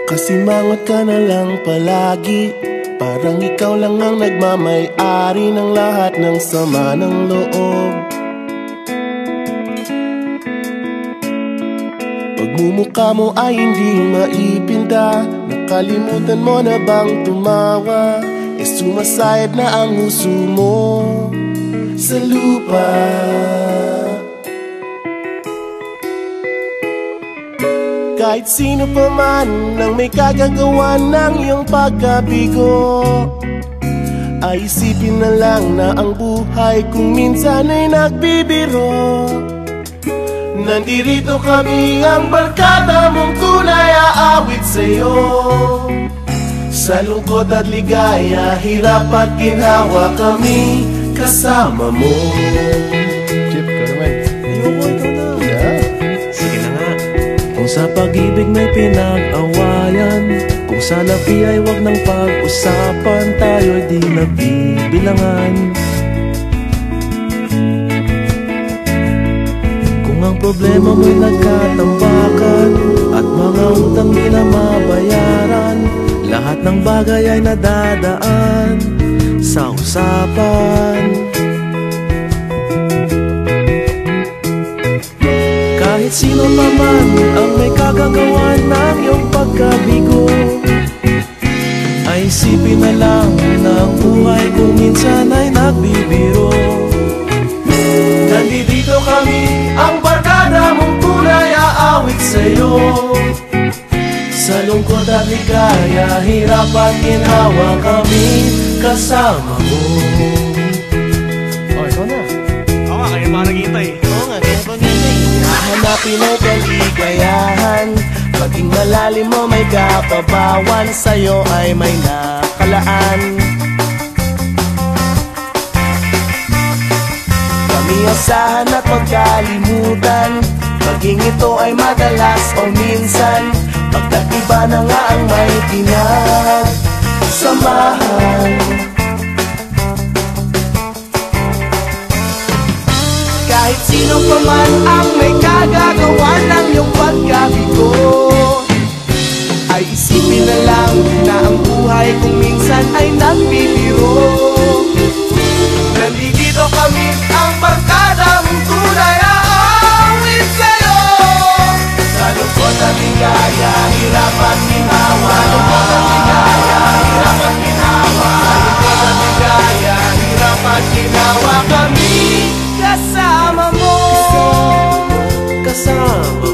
Kasimangot ka na lang palagi, parang ikaw lang ang nagmamay-ari ng lahat ng sama ng loob. Pagmumukha mo ay hindi maipinta, nakalimutan mo na bang tumawa? Sumasayad na ang huso mo sa lupa. Kahit sino pa man ang may kagagawa ng iyong pagkabigo, ay isipin na lang na ang buhay kung minsan ay nagbibiro. Nandirito kami, ang barkada mong tunay aawit sa'yo. Sa lungkot at ligaya, hirap at ginhawa, kami kasama mo. Chip, ka naman. Ayoko, ikaw na. Yeah. Sige na nga. Kung sa pag-ibig may pinag-awayan, kung sa lapi ay wag nang pag-usapan, tayo'y di nagbibilangan. Kung ang problema mo'y nagkatambakan at mga utang di na mabayaran, lahat ng bagay ay nadadaan sa usapan. Kahit sino pa man ang may kagagawa ng iyong pagkabigo, ay isipin na lang na ang buhay kung minsan ay nagbibiro. Nandito kami, ang barkada mong tunay aawit sa'yo. Sa lungkot at ligaya, hirap at ginhawa, kami kasama mo. Oh, ikaw na. Oo nga, kaya pa naghihintay. Oo nga, kaya pa nilay. Hahanapin ay kaligayahan, maging malalim mo may kapabawan, sa'yo ay may nakalaan. Kami asahan at magkalimutan, maging ito ay madalas o minsan, pagkat iba na nga ang may pinagsamahan. Kahit sino pa man ang may kagagawa ng iyong pagkabigo, ay isipin na lang na ang buhay kung minsan ay nagbibiro. Nandito kami, ang barkada mong tunay aawit sa'yo. Sa lungkot at ligaya, hirap at ginhawa. Sa lungkot at ligaya, hirap at ginhawa. Sa lungkot at ligaya, hirap at ginhawa, kami kasama mo. Kasama